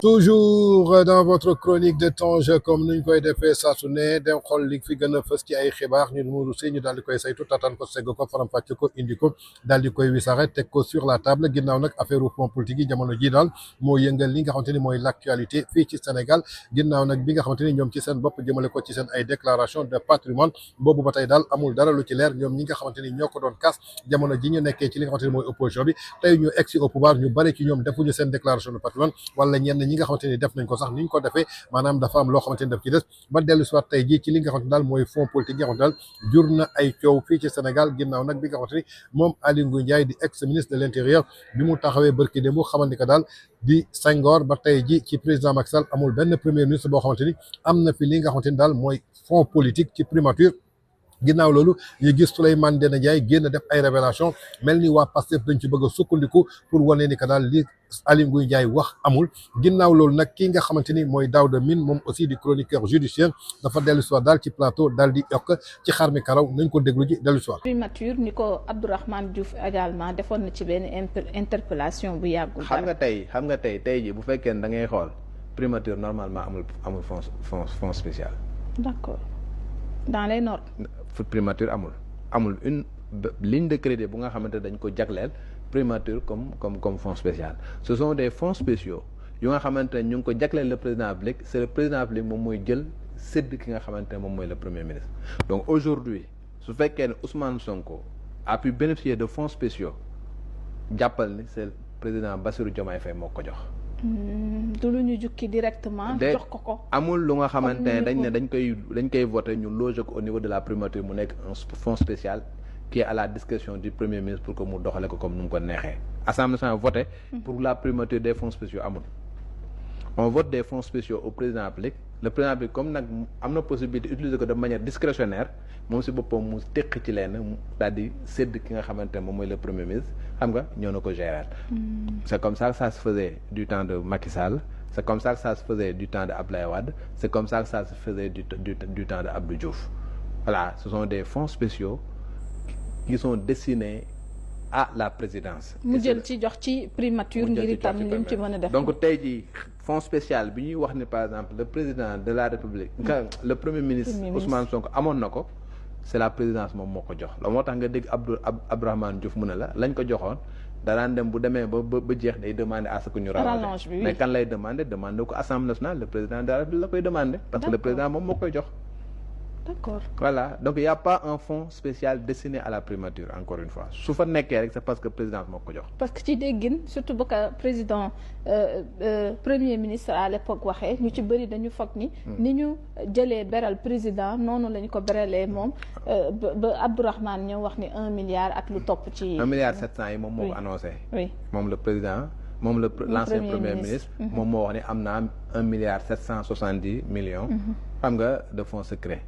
toujours dans votre chronique de Tange comme nuñ koy defee saa su ne dem xool li fi gën a fës ci ay xibaar ñu muuru si ñu daal di koy saytu tataan ko segg ko faram-fàcce ko indi ko daal di koy wisaare teg ko sur la table ginnaaw nag affaire fonds politique yi jamono ji daal moo yëngal li nga xamante ni mooy l'actualité fii ci Sénégal ginnaaw nag bi nga xamante ni ñoom ci seen bopp jëmale ko ci seen ay déclaration de patrimoine boobu ba tey daal amul dara lu ci leer ñoom ñi nga xamante ni ñoo ko doon kaas jamono ji ñu nekkee ci li nga xamante ni mooy opposition bi tey ñu egsi au pouvoir ñu bari ci ñoom defuñu seen déclaration de patrimoine wala ñenn ñi nga xamante ni def nañ ko sax ni ñu ko defee maanaam dafa am loo xamante ni daf ci des ba dellu si waat tey jii ci li nga xamante ni daal mooy fonds politique yi nga xamante daal jur na ay coow fii ci Sénégal ginnaaw nag bi nga xamante ni moom Aly Ngouille Ndiaye di ex ministre de l'intérieur bi mu taxawee bërki démb xamal ni que daal di Senghor ba tey ji ci président Macky Sall amul benn premier ministre boo xamante ni am na fi li nga xamante ni daal mooy fonds politique ci primature ginnaaw loolu ñu gis Souleymane Ndéné Ndiaye génn def ay révélation mel ni waa Pastef dañ ci bëgg a sukkandiku pour wane ni que daal li Aly Ngouille Ndiaye wax amul ginnaaw loolu nag kii nga xamante ni mooy Daouda Mine moom aussi di chroniqueur judiciaire dafa dellu si waat daal ci plateau daal di yokk ci xar mi karaw nañ ko déglu ji dellu si waat. primature ni ko Abdourahmane Diouf également defoon na ci benn interpellation bu yàggul. xam nga tey ji bu fekkee ne da ngay xool primature normalement amul fonds spécial. d'accord dans les normes. primature amul une ligne de crédit bu nga xamante dañ ko jagleel primature comme fonds spécial. Ce sont des fonds spéciaux yu nga xamante ne ñu ngi ko jagleel le président République c'est le président République moom mooy jël sédd ki nga xamante ne moom mooy le premier ministre. Donc aujourd'hui su fekkee ne Ousmane Sonko a pu bénéficier de fonds spéciaux jàppal ni c'est le président Bassirou Diomaye Faye moo ko jox. du lu ñu jukki directement. jox ko amul lu nga xamante ne dañ koy voter ñu loger ko au niveau de la primature mu nekk un fonds spécial qui est à la discrétion du premier ministre pour que mu doxale ko comme nu mu ko neexee. Assemblée nationale voté pour la primature des fonds spéciaux amul. On vote des fonds spéciaux au président République le président République comme nag am na possibilité d'utiliser ko de manière discrétionnaire moom si boppam mu teq ci leen daal di sédd ki nga xamante ne moom mooy le premier ministre xam nga ñoo na ko gérer. C'est comme ça que ça se faisait du temps de Macky Sall c'est comme ça que ça se faisait du temps de Abdoulaye Wade c'est comme ça que ça se faisait du temps de Abdou Diouf. Voilà, ce sont des fonds spéciaux qui sont destinés à la présidence. mu jël ci jox ci primature ngir itam li mu ci mën a def. donc tey jii fonds spécial bi ñuy wax ne par exemple le président de la République. le premier ministre Ousmane Sonko amoon na ko. c'est la présidence moom moo ko jox la moo tax nga dégg Abdourahmane Diouf mu ne la lañ ko joxoon danaan dem bu demee ba jeex day demander à ce que ñu rallonge mais kan lay demander ko Assemblée nationale le président de la République la koy demander parce que le président moom moo koy jox. D'accord. Voilà, donc il n'y a pas un fonds spécial destiné à la primature encore une fois su fa nekkee rek c'est parce que président moo ko jox. parce que ci déggin surtout ba ka président premier ministre à l'époque waxee ñu ci bëri dañu foog ni ñu jëlee beral président noonu lañu ko beralee moom ba Abdourahmane ñëw wax ni 1 milliard ak lu topp ci. 1 milliard 700 yi moom moo ko annoncé. oui moom le président. moom l'ancien premier ministre moom moo wax ne am na 1 milliard 770 millions. xam nga de fonds secrets.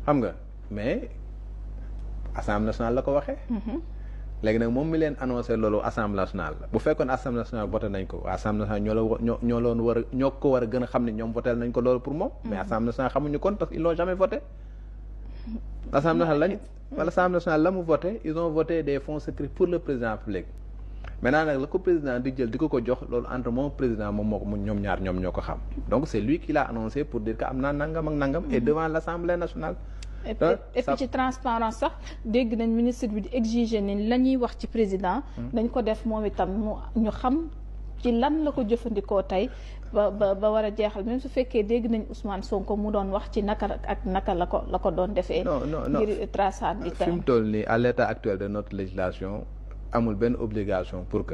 xam nga mais Assemblée nationale la ko waxee. léegi nag moom mi leen annoncé loolu Assemblée nationale bu fekkoon Assemblée nationale voté nañ ko Assemblée nationale ñoo ko war a gën a xam ne ñoom voté nañ ko loolu pour moom. mais Assemblée nationale xamuñu kon parce qu'ils l'ont jamais voté. Assemblée nationale la mu voté ils ont voté des fonds secrets pour le président République. maintenant nag la ko président di jël di ko jox loolu entre moom président moom moo ko ñoom ñaar ñoom ñoo ko xam donc c'est lui qui l'a annoncé pour dire que am naa nangam ak nangam et devant l'Assemblée nationale. et puis ci transparence sax dégg nañ ministre bi di exiger ni la ñuy wax ci président. dañ ko def moom itam ñu xam ci lan la ko jëfandikoo tey ba war a jeexal même su fekkee dégg nañ Ousmane Sonko mu doon wax ci naka ak naka la ko doon defee. non ngir traçable fi mu toll nii à l'état actuel de notre législation. amul benn obligation pour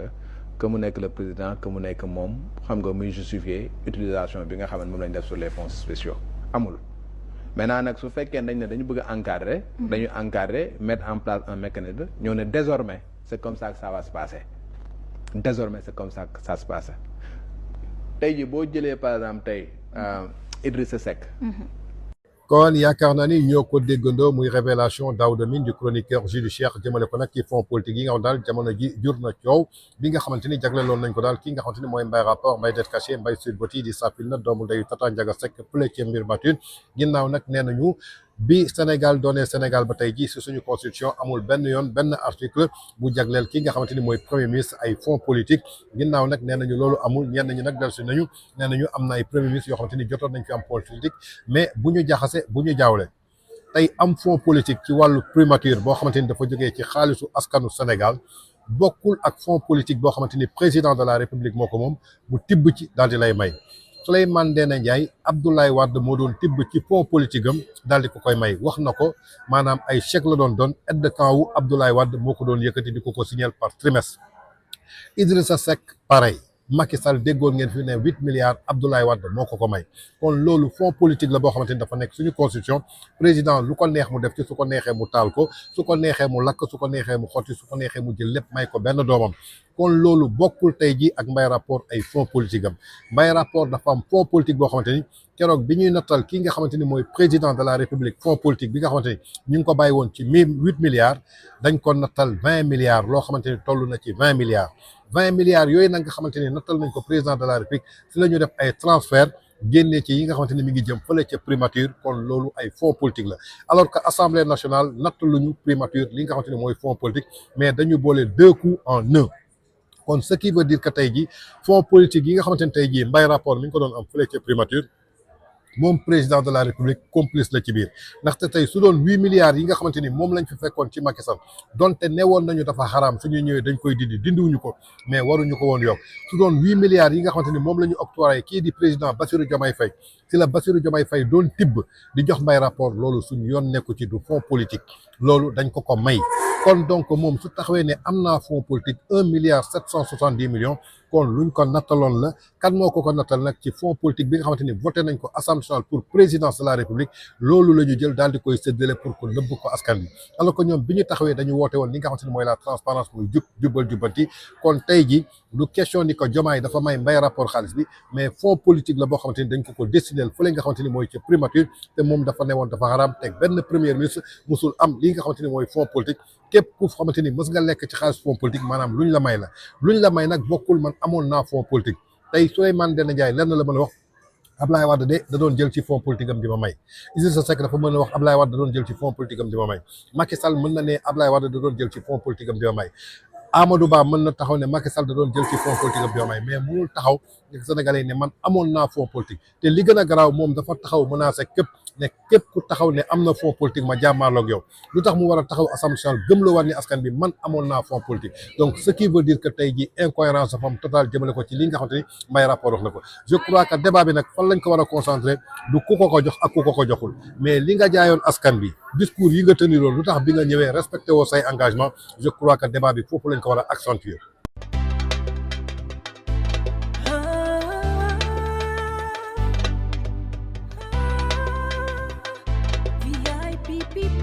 que mu nekk le président que mu nekk moom xam nga muy justifier utilisation bi nga xam ne moom lañ def sur les fonds spéciaux amul. maintenant nag su fekkee dañ ne dañu bëgg a encadrer. dañu encadrer mettre en place un mécanisme ñoo ne désormais c'est comme ça que ça va se passer désormais c'est comme ça que ça se passe tey jii boo jëlee par exemple tey Idrissa Seck. kon yaakaar naa ni ñoo ko déggandoo muy révélation Daouda Mine du chroniqueur judiciaire jëmale ko nag ci fonds politique yi nga xam daal jamono ji jur na coow bi nga xamante ni jagleeloon nañ ko daal ki nga xamante ni mooy Mbaye Rapport Mbaye Det Caché Mbaye Sweet Beauty di sàppil na doomu ndeyu Tata Ndiaga Seck fële ci Mbir Batune ginnaaw nag nee nañu bi Sénégal doonee Sénégal ba tey jii si suñu constitution amul benn yoon benn article bu jagleel ki nga xamante ni mooy premier ministre ay fonds politique ginnaaw nag nee nañu loolu amul ñenn ñi nag dellusi nañu nee nañu am na ay premier ministre yoo xamante ni jotoon nañ fi am politique mais bu ñu jaxase bu ñu jaawle tey am fonds politique ci wàllu primature boo xamante ni dafa jógee ci xaalisu askanu Sénégal bokkul ak fonds politique boo xamante ni président de la république moo ko moom mu tibb ci daal di lay may Souleymane Ndéné Ndiaye Abdoulaye Wade moo doon tibb ci fonds politique am daal di ko koy may wax na ko maanaam ay chèque la doon aide de camp wu Abdoulaye Wade moo ko doon yëkkati di ko signer par trimestre. Idrissa Seck pareil Macky Sall déggoon ngeen fi ne 8 milliards Abdoulaye Wade moo ko may kon loolu fonds politique la boo xamante ni dafa nekk suñu constitution président lu ko neex mu def ci su ko neexee mu taal ko su ko neexee mu lakk su ko neexee mu xotti su ko neexee mu jël lépp may ko benn doomam kon loolu bokkul tey jii ak Mbaye Rapport ay fonds politique am Mbaye Rapport dafa am fonds politique boo xamante ni keroog bi ñuy nattal ki nga xamante ni mooy président de la république fonds politique bi nga xamante ni ñu ngi ko bàyyi woon ci 8 milliards dañ ko nattal 20 milliards loo xamante ni toll na ci 20 milliards 20 milliards yooyu nag nga xamante ni nattal nañ ko président de la république si la ñu def ay transfert génnee ci yi nga xamante ni mi ngi jëm fële ca primature kon loolu ay fonds politique la alors que assemblée nationale nattaluñu primature li nga xamante ni mooy fonds politique mais dañu boole 2 coups en 1 kon ce qui veut dire que tey jii fonds politique yi nga xamante ni tey jii Mbaye Rapport mi ngi ko doon am fële ca primature moom président de la république complice la ci biir ndaxte tey su doon 8 milliards yi nga xamante ni moom lañ fi fekkoon ci Macky Sall donte newoon nañu dafa xaraam suñu ñëwee dañ koy dindiwuñu ko mais waruñu ko woon yokk su doon 8 milliards yi nga xamante ni moom la ñu octroyé kii di président Bassirou Diomaye Faye si la Bassirou Diomaye Faye doon tibb di jox Mbaye Rapport loolu suñu yoon nekku ci du fonds politique loolu dañ ko may kon donc moom su taxawee ne am naa fonds politique 1,770 milliard kon luñ ko nattaloon la kan moo ko nattal nag ci fonds politique bi nga xamante ni voté nañ ko assemblée nationale pour présidence de la république loolu la ñu jël daal di koy séddale pour que nëbb ko askan bi alors que ñoom bi ñu taxawee dañu woote woon li nga xamante ni mooy la transparence muy jubal jubbanti kon tey ji du question ni ko Diomaye dafa may Mbaye Rapport xaalis bi mais fonds politique la boo xamante ni dañ ko décider fële nga xamante ni mooy ci primature te moom dafa newoon dafa xaraam teg benn premier ministre musul am li nga xamante ni mooy fonds politique képp ku xamante ni mës nga lekk ci xaalis fonds politique maanaam luñ la may nag bokkul man amoon naa fonds politique tey Souleymane Ndéné Ndiaye lenn la mën a wax Ablaye Wade de da doon jël ci fonds politique am di ma may Idrissa Seck dafa mën a wax Ablaye Wade da doon jël ci fonds politique am di ma may Macky Sall mën na ne Ablaye Wade da doon jël ci fonds politique am di ma may Amadou Ba mën na taxaw ne Macky Sall da doon jël ci fonds politique am di ma may mais mënul taxaw ne Sénégalais ne man amoon naa fonds politique te li gën a garaaw moom dafa taxaw menacé képp ku taxaw ne am na fonds politique ma jàmmaarloog yow lu tax mu war a taxaw assemblée nationale gëmloo war ni askan bi man amoon naa fonds politique donc ce qui veut dire que tey ji incohérence dafa am total jëmale ko ci li nga xamante ni Mbaye Rapport wax na ko je crois que débat bi nag fan lañ ko war a concentrer du ku ko jox ak ku ko joxul mais li nga jaayoon askan bi discours yi nga teniroon lu tax bi nga ñëwee respecté woo say engagement je crois que débat bi foofu lañ ko war a accentuer VIP